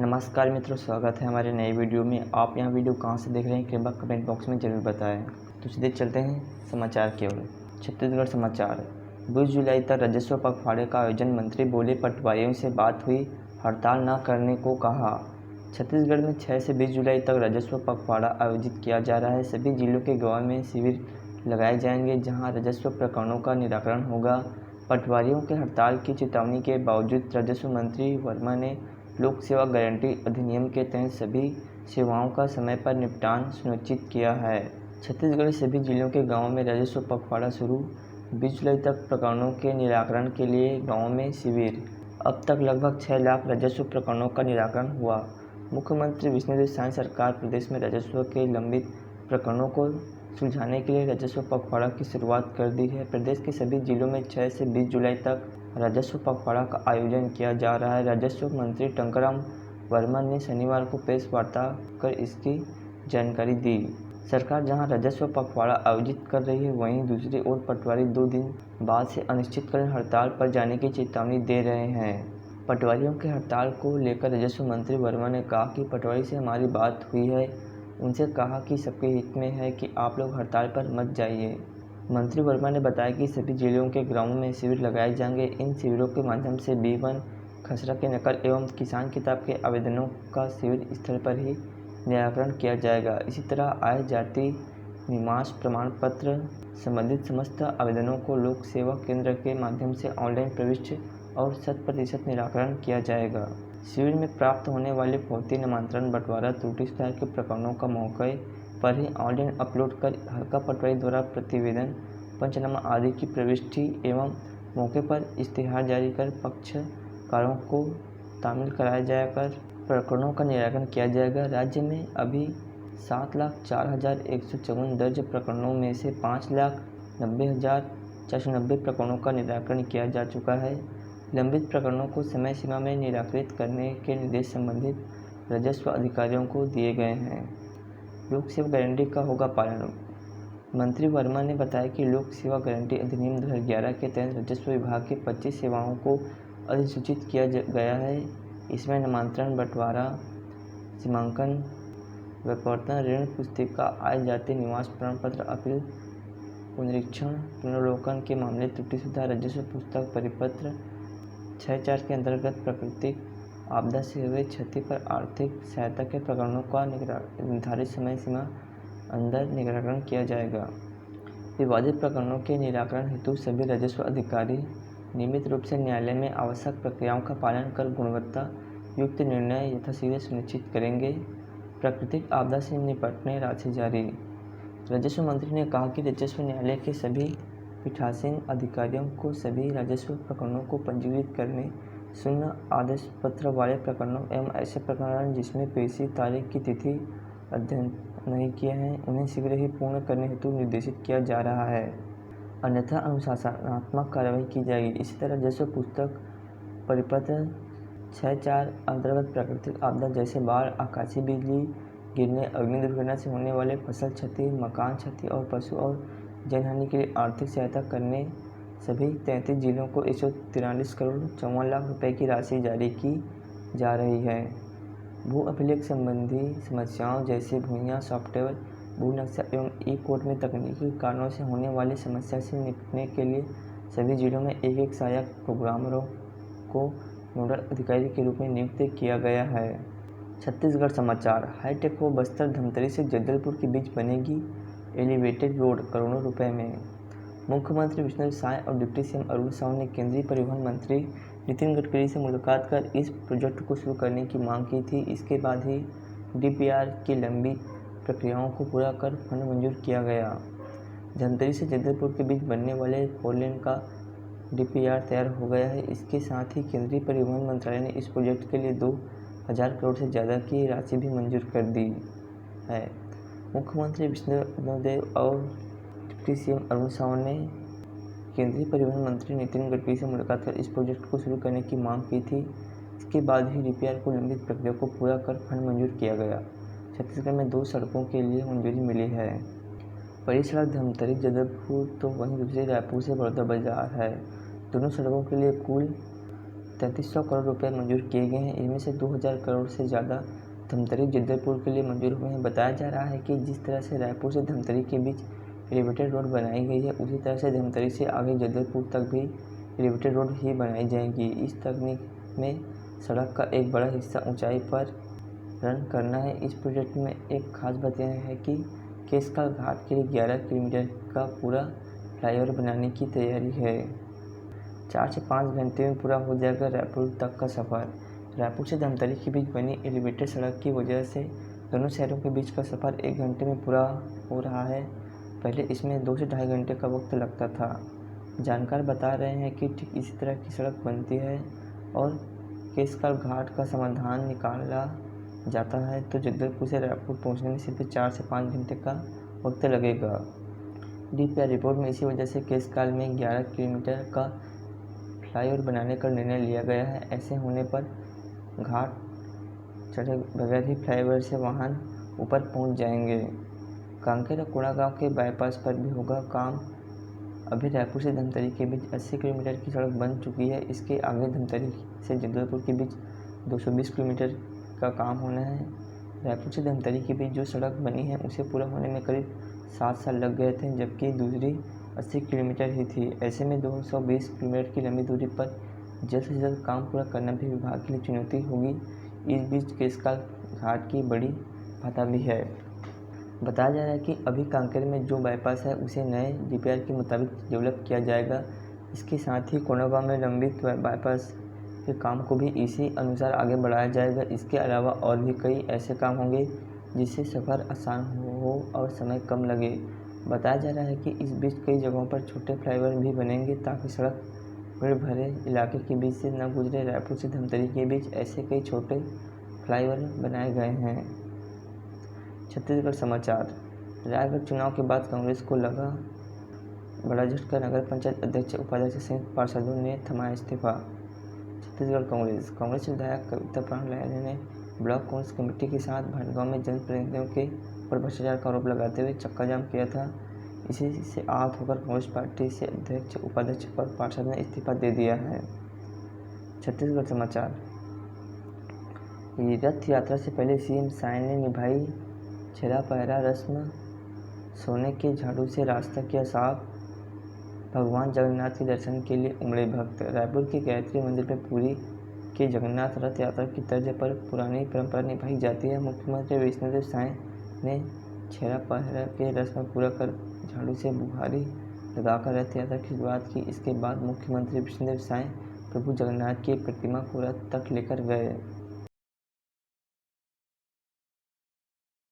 नमस्कार मित्रों, स्वागत है हमारे नए वीडियो में। आप यह वीडियो कहाँ से देख रहे हैं कृपया कमेंट बॉक्स में ज़रूर बताएं। तो सीधे चलते हैं समाचार की ओर। छत्तीसगढ़ समाचार। 20 जुलाई तक राजस्व पखवाड़े का आयोजन, मंत्री बोले। पटवारियों से बात हुई, हड़ताल न करने को कहा। छत्तीसगढ़ में 6 से 20 जुलाई तक राजस्व पखवाड़ा आयोजित किया जा रहा है। सभी जिलों के गाँव में शिविर लगाए जाएंगे जहाँ राजस्व प्रकरणों का निराकरण होगा। पटवारियों के हड़ताल की चेतावनी के बावजूद राजस्व मंत्री वर्मा ने लोक सेवा गारंटी अधिनियम के तहत सभी सेवाओं का समय पर निपटान सुनिश्चित किया है। छत्तीसगढ़ के सभी जिलों के गांवों में राजस्व पखवाड़ा शुरू। 20 जुलाई तक प्रकरणों के निराकरण के लिए गांवों में शिविर। अब तक लगभग 6 लाख राजस्व प्रकरणों का निराकरण हुआ। मुख्यमंत्री विष्णुदेव साय सरकार प्रदेश में राजस्व के लंबित प्रकरणों को सुलझाने के लिए राजस्व पखवाड़ा की शुरुआत कर दी है। प्रदेश के सभी जिलों में 6 से 20 जुलाई तक राजस्व पखवाड़ा का आयोजन किया जा रहा है। राजस्व मंत्री टंकराम वर्मा ने शनिवार को प्रेस वार्ता कर इसकी जानकारी दी। सरकार जहां राजस्व पखवाड़ा आयोजित कर रही है, वहीं दूसरी ओर पटवारी 2 दिन बाद से अनिश्चितकालीन हड़ताल पर जाने की चेतावनी दे रहे हैं। पटवारियों के हड़ताल को लेकर राजस्व मंत्री वर्मा ने कहा कि पटवारी से हमारी बात हुई है। उनसे कहा कि सबके हित में है कि आप लोग हड़ताल पर मत जाइए। मंत्री वर्मा ने बताया कि सभी जिलों के ग्रामों में शिविर लगाए जाएंगे। इन शिविरों के माध्यम से B1 खसरा के नकल एवं किसान किताब के आवेदनों का शिविर स्थल पर ही निराकरण किया जाएगा। इसी तरह आय, जाति, निवास प्रमाण पत्र संबंधित समस्त आवेदनों को लोक सेवा केंद्र के माध्यम से ऑनलाइन प्रविष्ट और 100% निराकरण किया जाएगा। शिविर में प्राप्त होने वाले फौती नामांतरण, बंटवारा, त्रुटि सुधार के प्रकरणों का मौके पर ही ऑनलाइन अपलोड कर हल्का पटवारी द्वारा प्रतिवेदन, पंचनामा आदि की प्रविष्टि एवं मौके पर इश्तेहार जारी कर पक्षकारों को तामील कराया जाकर प्रकरणों का निराकरण किया जाएगा। राज्य में अभी 7,04,154 दर्ज प्रकरणों में से 5,90,490 प्रकरणों का निराकरण किया जा चुका है। लंबित प्रकरणों को समय सीमा में निराकृत करने के निर्देश संबंधित राजस्व अधिकारियों को दिए गए हैं। लोक सेवा गारंटी का होगा पालन। मंत्री वर्मा ने बताया कि लोक सेवा गारंटी अधिनियम 2011 के तहत राजस्व विभाग की 25 सेवाओं को अधिसूचित किया गया है। इसमें नामांतरण, बंटवारा, सीमांकन, व्यापार ऋण पुस्तिका, आय, जाति, निवास प्रमाण पत्र, अपील, पुनरीक्षण, पुनर्वलोकन के मामले, त्रुटि सुधार, राजस्व पुस्तक परिपत्र 6.4 के अंतर्गत प्राकृतिक आपदा से हुए क्षति पर आर्थिक सहायता के प्रकरणों का निर्धारित समय सीमा अंदर निराकरण किया जाएगा। विवादित प्रकरणों के निराकरण हेतु सभी राजस्व अधिकारी नियमित रूप से न्यायालय में आवश्यक प्रक्रियाओं का पालन कर गुणवत्ता युक्त निर्णय यथाशीघ्र सुनिश्चित करेंगे। प्राकृतिक आपदा से निपटने राशि जारी। राजस्व मंत्री ने कहा कि राजस्व न्यायालय के सभी पीठासीन अधिकारियों को सभी राजस्व प्रकरणों को पंजीकृत करने, शून्य आदेश पत्र वाले प्रकरणों एवं ऐसे प्रकरण जिसमें पेशी तारीख की तिथि अध्ययन नहीं किए हैं, उन्हें शीघ्र ही पूर्ण करने हेतु निर्देशित किया जा रहा है। अन्यथा अनुशासनात्मक कार्रवाई की जाएगी। इसी तरह राजस्व पुस्तक परिपत्र 6.4 अंतर्गत प्राकृतिक आपदा जैसे बाढ़, आकाशीय बिजली गिरने, अग्नि दुर्घटना से होने वाले फसल क्षति, मकान क्षति और पशु और जनहानि के लिए आर्थिक सहायता करने सभी 33 जिलों को 143 करोड़ 54 लाख रुपए की राशि जारी की जा रही है। भू अभिलेख संबंधी समस्याओं जैसे भूइयां, सॉफ्टवेयर, भू नक्शा एवं ई-कोर्ट में तकनीकी कारणों से होने वाली समस्या से निपटने के लिए सभी जिलों में एक सहायक प्रोग्रामरों को नोडल अधिकारी के रूप में नियुक्त किया गया है। छत्तीसगढ़ समाचार। हाईटेक व बस्तर धमतरी से जगदलपुर के बीच बनेगी एलिवेटेड रोड, करोड़ों रुपए में। मुख्यमंत्री विष्णुदेव साय और डिप्टी सीएम अरुण साव ने केंद्रीय परिवहन मंत्री नितिन गडकरी से मुलाकात कर इस प्रोजेक्ट को शुरू करने की मांग की थी। इसके बाद ही DPR की लंबी प्रक्रियाओं को पूरा कर फंड मंजूर किया गया। धमतरी से जगदलपुर के बीच बनने वाले 4 लेन का DPR तैयार हो गया है। इसके साथ ही केंद्रीय परिवहन मंत्रालय ने इस प्रोजेक्ट के लिए 2,000 करोड़ से ज़्यादा की राशि भी मंजूर कर दी है। मुख्यमंत्री विष्णुदेव और डिप्टी सीएम अरुण साव ने केंद्रीय परिवहन मंत्री नितिन गडकरी से मुलाकात कर इस प्रोजेक्ट को शुरू करने की मांग की थी। इसके बाद ही DPR को लंबित प्रक्रिया को पूरा कर फंड मंजूर किया गया। छत्तीसगढ़ में 2 सड़कों के लिए मंजूरी मिली है। पहली सड़क धमतरी जगदलपुर तो वहीं दूसरी रायपुर से बड़ौदा बाजार है। दोनों सड़कों के लिए कुल 3300 करोड़ रुपए मंजूर किए गए हैं। इनमें से 2000 करोड़ से ज़्यादा धमतरी जगदलपुर के लिए मंजूर हुए हैं। बताया जा रहा है कि जिस तरह से रायपुर से धमतरी के बीच एलिवेटेड रोड बनाई गई है, उसी तरह से धमतरी से आगे जगदलपुर तक भी एलिवेटेड रोड ही बनाई जाएगी। इस तकनीक में सड़क का एक बड़ा हिस्सा ऊंचाई पर रन करना है। इस प्रोजेक्ट में एक खास बात यह है कि केसकाल घाट के लिए 11 किलोमीटर का पूरा फ्लाईओवर बनाने की तैयारी है। 4 से 5 घंटे में पूरा हो जाएगा रायपुर तक का सफ़र। रायपुर से धमतरी के बीच बनी एलिवेटेड सड़क की वजह से दोनों शहरों के बीच का सफ़र 1 घंटे में पूरा हो रहा है। पहले इसमें 2 से ढाई घंटे का वक्त लगता था। जानकार बता रहे हैं कि ठीक इसी तरह की सड़क बनती है और केसकाल घाट का समाधान निकाला जाता है तो जगदलपुर से रायपुर पहुंचने में सिर्फ 4 से 5 घंटे का वक्त लगेगा। DPR रिपोर्ट में इसी वजह से केसकाल में 11 किलोमीटर का फ्लाईओवर बनाने का निर्णय लिया गया है। ऐसे होने पर घाट चढ़े बगैर ही फ्लाईओवर से वाहन ऊपर पहुंच जाएंगे। कांकेर और कोंडागांव के बाईपास पर भी होगा काम। अभी रायपुर से धमतरी के बीच 80 किलोमीटर की सड़क बन चुकी है। इसके आगे धमतरी से जगदलपुर के बीच 220 किलोमीटर का काम होना है। रायपुर से धमतरी के बीच जो सड़क बनी है उसे पूरा होने में करीब 7 साल लग गए थे, जबकि दूसरी 80 किलोमीटर ही थी। ऐसे में 220 किलोमीटर की लंबी दूरी पर जल्द से जल्द काम पूरा करना भी विभाग के लिए चुनौती होगी। इस बीच केसकाल घाट की बड़ी बाधा भी है। बताया जा रहा है कि अभी कांकेर में जो बाईपास है उसे नए DPR के मुताबिक डेवलप किया जाएगा। इसके साथ ही कोंडागांव में लंबित बाईपास के काम को भी इसी अनुसार आगे बढ़ाया जाएगा। इसके अलावा और भी कई ऐसे काम होंगे जिससे सफ़र आसान हो और समय कम लगे। बताया जा रहा है कि इस बीच कई जगहों पर छोटे फ्लाईओवर भी बनेंगे ताकि सड़क भीड़ भरे इलाके के बीच से न गुजरे। रायपुर से धमतरी के बीच ऐसे कई छोटे फ्लाईओवर बनाए गए हैं। छत्तीसगढ़ समाचार। रायगढ़ चुनाव के बाद कांग्रेस को लगा बड़ा झटका। नगर पंचायत अध्यक्ष उपाध्यक्ष संयुक्त पार्षदों ने थमाया इस्तीफा। छत्तीसगढ़ कांग्रेस विधायक कविता प्राण ने ब्लॉक कांग्रेस कमेटी के साथ भटगांव में जनप्रतिनिधियों के ऊपर भ्रष्टाचार का आरोप लगाते हुए चक्का जाम किया था। इसी से आहत होकर कांग्रेस पार्टी से अध्यक्ष, उपाध्यक्ष और पार्षद ने इस्तीफा दे दिया है। छत्तीसगढ़ समाचार। रथ यात्रा से पहले CM साय ने निभाई छेरा पहरा रस्म। सोने के झाड़ू से रास्ता किया साफ। भगवान जगन्नाथ के दर्शन के लिए उमड़े भक्त। रायपुर के गायत्री मंदिर में पुरी के जगन्नाथ रथ यात्रा की तर्ज पर पुरानी परंपरा निभाई जाती है। मुख्यमंत्री विष्णुदेव साय ने छेरा पहरा के रस्म पूरा कर झाड़ू से बुहारी लगाकर रथ यात्रा की शुरुआत की। इसके बाद मुख्यमंत्री विष्णुदेव साय प्रभु जगन्नाथ की प्रतिमा को रथ तक लेकर गए।